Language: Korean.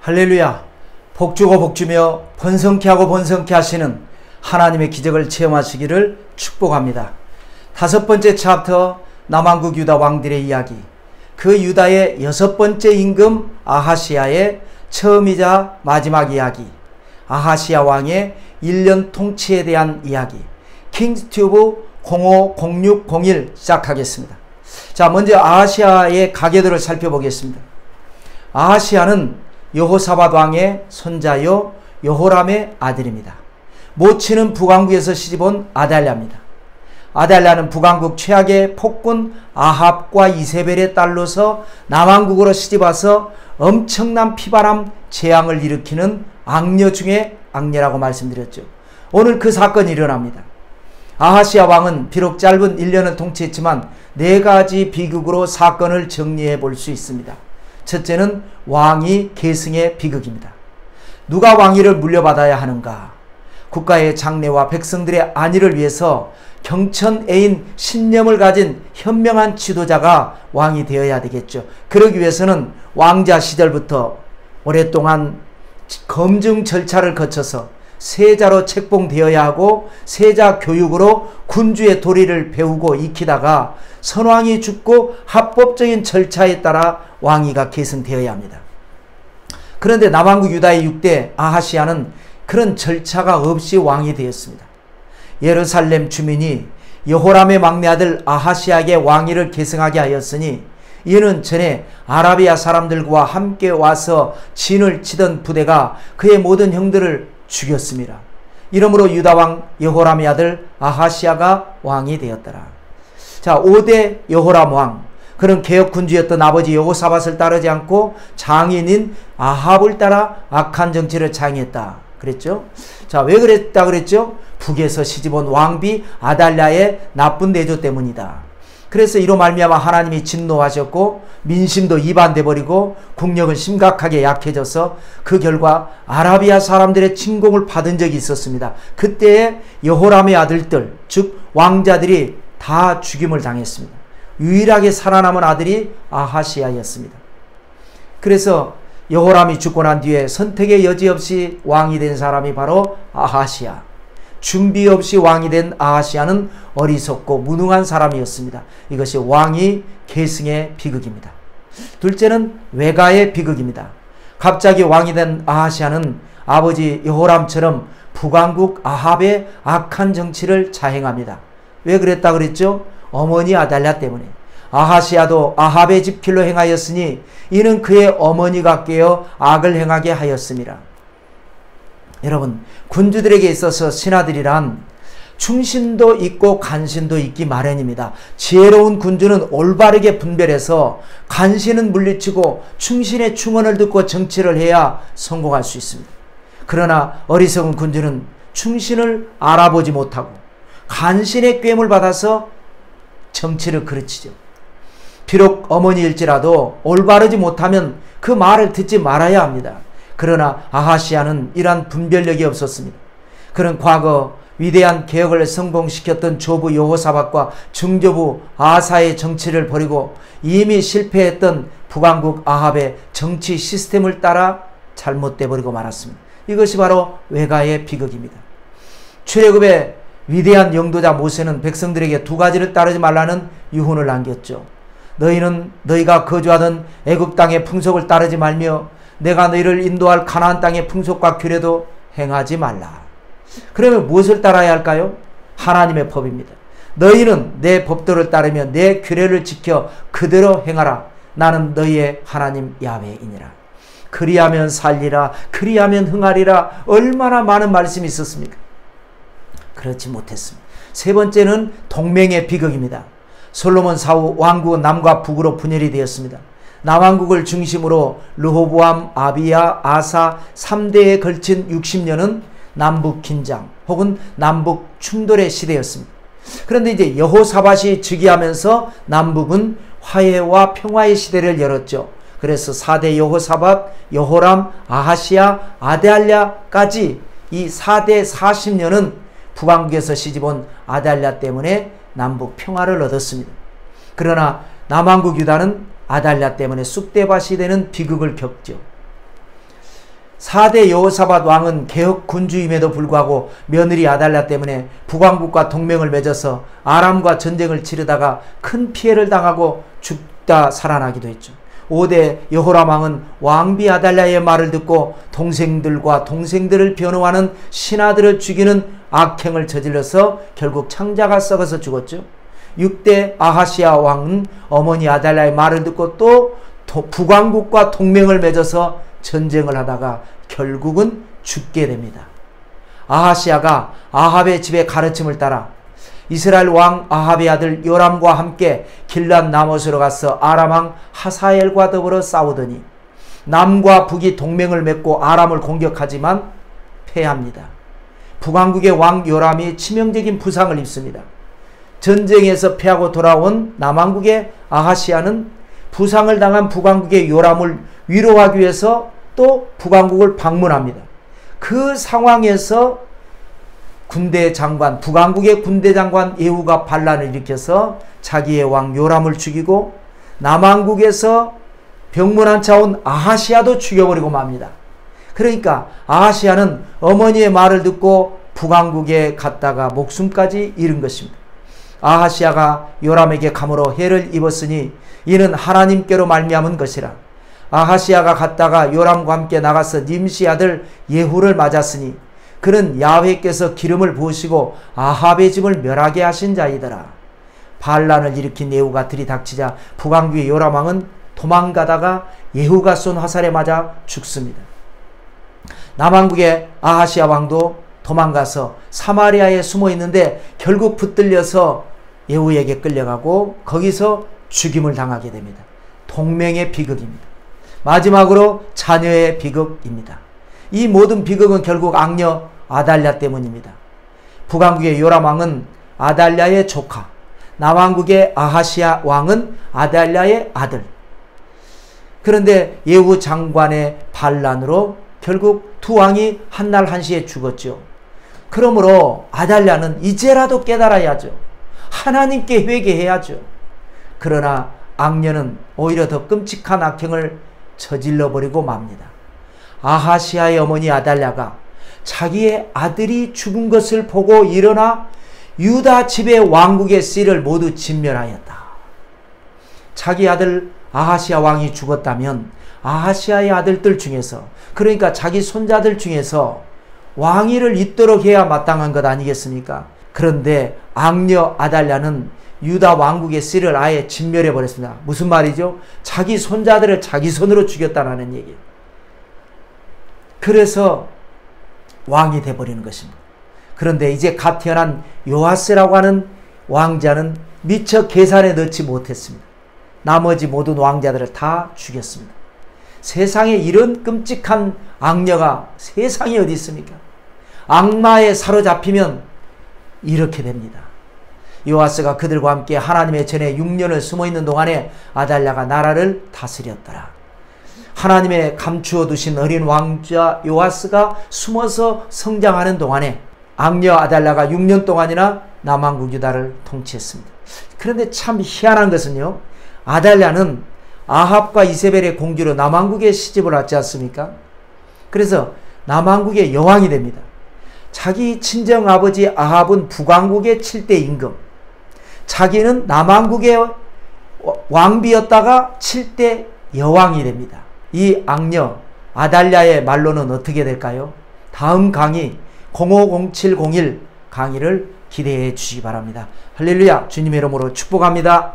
할렐루야. 복주고 복주며 번성케 하고 번성케 하시는 하나님의 기적을 체험하시기를 축복합니다. 5번째 챕터, 남왕국 유다 왕들의 이야기. 그 유다의 6번째 임금 아하시야의 처음이자 마지막 이야기, 아하시야 왕의 1년 통치에 대한 이야기, 킹스튜브 050601 시작하겠습니다. 자, 먼저 아하시야의 가계도를 살펴보겠습니다. 아하시야는 여호사밧 왕의 손자요 여호람의 아들입니다. 모친은 북왕국에서 시집온 아달랴입니다. 아달랴는 북왕국 최악의 폭군 아합과 이세벨의 딸로서 남왕국으로 시집와서 엄청난 피바람 재앙을 일으키는 악녀 중에 악녀라고 말씀드렸죠. 오늘 그 사건이 일어납니다. 아하시야 왕은 비록 짧은 1년을 통치했지만 4가지 비극으로 사건을 정리해 볼 수 있습니다. 첫째는 왕위 계승의 비극입니다. 누가 왕위를 물려받아야 하는가? 국가의 장래와 백성들의 안위를 위해서 경천애인 신념을 가진 현명한 지도자가 왕이 되어야 되겠죠. 그러기 위해서는 왕자 시절부터 오랫동안 검증 절차를 거쳐서 세자로 책봉되어야 하고 세자 교육으로 군주의 도리를 배우고 익히다가 선왕이 죽고 합법적인 절차에 따라 왕위가 계승되어야 합니다. 그런데 남왕국 유다의 6대 아하시야는 그런 절차가 없이 왕이 되었습니다. 예루살렘 주민이 여호람의 막내 아들 아하시야에게 왕위를 계승하게 하였으니 이는 전에 아라비아 사람들과 함께 와서 진을 치던 부대가 그의 모든 형들을 죽였습니다. 이러므로 유다왕 여호람의 아들 아하시야가 왕이 되었더라. 자, 5대 여호람 왕. 그는 개혁군주였던 아버지 여호사밧을 따르지 않고 장인인 아합을 따라 악한 정치를 자행했다 그랬죠. 자, 왜 그랬다 그랬죠? 북에서 시집온 왕비 아달랴의 나쁜 내조 때문이다. 그래서 이로 말미암아 하나님이 진노하셨고 민심도 이반돼 버리고 국력은 심각하게 약해져서 그 결과 아라비아 사람들의 침공을 받은 적이 있었습니다. 그때에 여호람의 아들들, 즉 왕자들이 다 죽임을 당했습니다. 유일하게 살아남은 아들이 아하시야였습니다. 그래서 여호람이 죽고 난 뒤에 선택의 여지 없이 왕이 된 사람이 바로 아하시야. 준비 없이 왕이 된 아하시야는 어리석고 무능한 사람이었습니다. 이것이 왕위 계승의 비극입니다. 둘째는 외가의 비극입니다. 갑자기 왕이 된 아하시야는 아버지 여호람처럼 북왕국 아합의 악한 정치를 자행합니다. 왜 그랬다 그랬죠? 어머니 아달랴 때문에. 아하시야도 아합의 집 길로 행하였으니 이는 그의 어머니가 깨어 악을 행하게 하였습니다. 여러분, 군주들에게 있어서 신하들이란 충신도 있고 간신도 있기 마련입니다. 지혜로운 군주는 올바르게 분별해서 간신은 물리치고 충신의 충언을 듣고 정치를 해야 성공할 수 있습니다. 그러나 어리석은 군주는 충신을 알아보지 못하고 간신의 꾀임을 받아서 정치를 그르치죠. 비록 어머니일지라도 올바르지 못하면 그 말을 듣지 말아야 합니다. 그러나 아하시야는 이러한 분별력이 없었습니다. 그는 과거 위대한 개혁을 성공시켰던 조부 여호사밧과 중조부 아사의 정치를 버리고 이미 실패했던 북왕국 아합의 정치 시스템을 따라 잘못돼 버리고 말았습니다. 이것이 바로 외가의 비극입니다. 출애굽의 위대한 영도자 모세는 백성들에게 2가지를 따르지 말라는 유훈을 남겼죠. 너희는 너희가 거주하던 애굽 땅의 풍속을 따르지 말며 내가 너희를 인도할 가나안 땅의 풍속과 규례도 행하지 말라. 그러면 무엇을 따라야 할까요? 하나님의 법입니다. 너희는 내 법도를 따르며 내 규례를 지켜 그대로 행하라. 나는 너희의 하나님 야훼이니라. 그리하면 살리라. 그리하면 흥하리라. 얼마나 많은 말씀이 있었습니까? 그렇지 못했습니다. 세 번째는 동맹의 비극입니다. 솔로몬 사후 왕국은 남과 북으로 분열이 되었습니다. 남왕국을 중심으로 르호보암, 아비야, 아사 3대에 걸친 60년은 남북 긴장 혹은 남북 충돌의 시대였습니다. 그런데 이제 여호사밧이 즉위하면서 남북은 화해와 평화의 시대를 열었죠. 그래서 4대 여호사밧, 여호람, 아하시야, 아달랴까지 이 4대 40년은 북왕국에서 시집온 아달랴 때문에 남북 평화를 얻었습니다. 그러나 남왕국 유다는 아달랴 때문에 쑥대밭이 되는 비극을 겪죠. 4대 여호사밧 왕은 개혁 군주임에도 불구하고 며느리 아달랴 때문에 북왕국과 동맹을 맺어서 아람과 전쟁을 치르다가 큰 피해를 당하고 죽다 살아나기도 했죠. 5대 여호람 왕은 왕비 아달랴의 말을 듣고 동생들과 동생들을 변호하는 신하들을 죽이는 악행을 저질러서 결국 창자가 썩어서 죽었죠. 6대 아하시아 왕은 어머니 아달랴의 말을 듣고 또 북왕국과 동맹을 맺어서 전쟁을 하다가 결국은 죽게 됩니다. 아하시아가 아합의 집의 가르침을 따라 이스라엘 왕 아합의 아들 요람과 함께 길랏 나못으로 가서 아람 왕 하사엘과 더불어 싸우더니 남과 북이 동맹을 맺고 아람을 공격하지만 패합니다. 북왕국의 왕 요람이 치명적인 부상을 입습니다. 전쟁에서 패하고 돌아온 남왕국의 아하시아는 부상을 당한 북왕국의 요람을 위로하기 위해서 또 북왕국을 방문합니다. 그 상황에서 군대 장관, 북왕국의 군대 장관 예후가 반란을 일으켜서 자기의 왕 요람을 죽이고 남왕국에서 병문안 차 온 아하시아도 죽여버리고 맙니다. 그러니까 아하시아는 어머니의 말을 듣고 북왕국에 갔다가 목숨까지 잃은 것입니다. 아하시아가 요람에게 감으로 해를 입었으니 이는 하나님께로 말미암은 것이라. 아하시아가 갔다가 요람과 함께 나가서 님시 아들 예후를 맞았으니 그는 야훼께서 기름을 부으시고 아합의 집을 멸하게 하신 자이더라. 반란을 일으킨 예후가 들이닥치자 북왕국의 요람 왕은 도망가다가 예후가 쏜 화살에 맞아 죽습니다. 남왕국의 아하시아 왕도 도망가서 사마리아에 숨어 있는데 결국 붙들려서 예후에게 끌려가고 거기서 죽임을 당하게 됩니다. 동맹의 비극입니다. 마지막으로 자녀의 비극입니다. 이 모든 비극은 결국 악녀 아달랴 때문입니다. 북왕국의 요람 왕은 아달랴의 조카, 남왕국의 아하시아 왕은 아달랴의 아들. 그런데 예후 장관의 반란으로 결국 두 왕이 한날 한시에 죽었죠. 그러므로 아달랴는 이제라도 깨달아야죠. 하나님께 회개해야죠. 그러나 악녀는 오히려 더 끔찍한 악행을 저질러버리고 맙니다. 아하시아의 어머니 아달랴가 자기의 아들이 죽은 것을 보고 일어나 유다 집의 왕국의 씨를 모두 진멸하였다. 자기 아들 아하시아 왕이 죽었다면 아하시아의 아들들 중에서, 그러니까 자기 손자들 중에서 왕위를 잇도록 해야 마땅한 것 아니겠습니까? 그런데 악녀 아달랴는 유다 왕국의 씨를 아예 진멸해 버렸습니다. 무슨 말이죠? 자기 손자들을 자기 손으로 죽였다는 얘기예요. 그래서 왕이 돼버리는 것입니다. 그런데 이제 갓 태어난 요아스라고 하는 왕자는 미처 계산에 넣지 못했습니다. 나머지 모든 왕자들을 다 죽였습니다. 세상에 이런 끔찍한 악녀가 세상에 어디 있습니까? 악마에 사로잡히면 이렇게 됩니다. 요아스가 그들과 함께 하나님의 전에 6년을 숨어있는 동안에 아달랴가 나라를 다스렸더라. 하나님의 감추어 두신 어린 왕자 요아스가 숨어서 성장하는 동안에 악녀 아달랴가 6년 동안이나 남왕국 유다를 통치했습니다. 그런데 참 희한한 것은요, 아달랴는 아합과 이세벨의 공주로 남왕국에 시집을 왔지 않습니까? 그래서 남왕국의 여왕이 됩니다. 자기 친정아버지 아합은 북왕국의 7대 임금, 자기는 남왕국의 왕비였다가 7대 여왕이 됩니다. 이 악녀 아달랴의 말로는 어떻게 될까요? 다음 강의 050701 강의를 기대해 주시기 바랍니다. 할렐루야, 주님의 이름으로 축복합니다.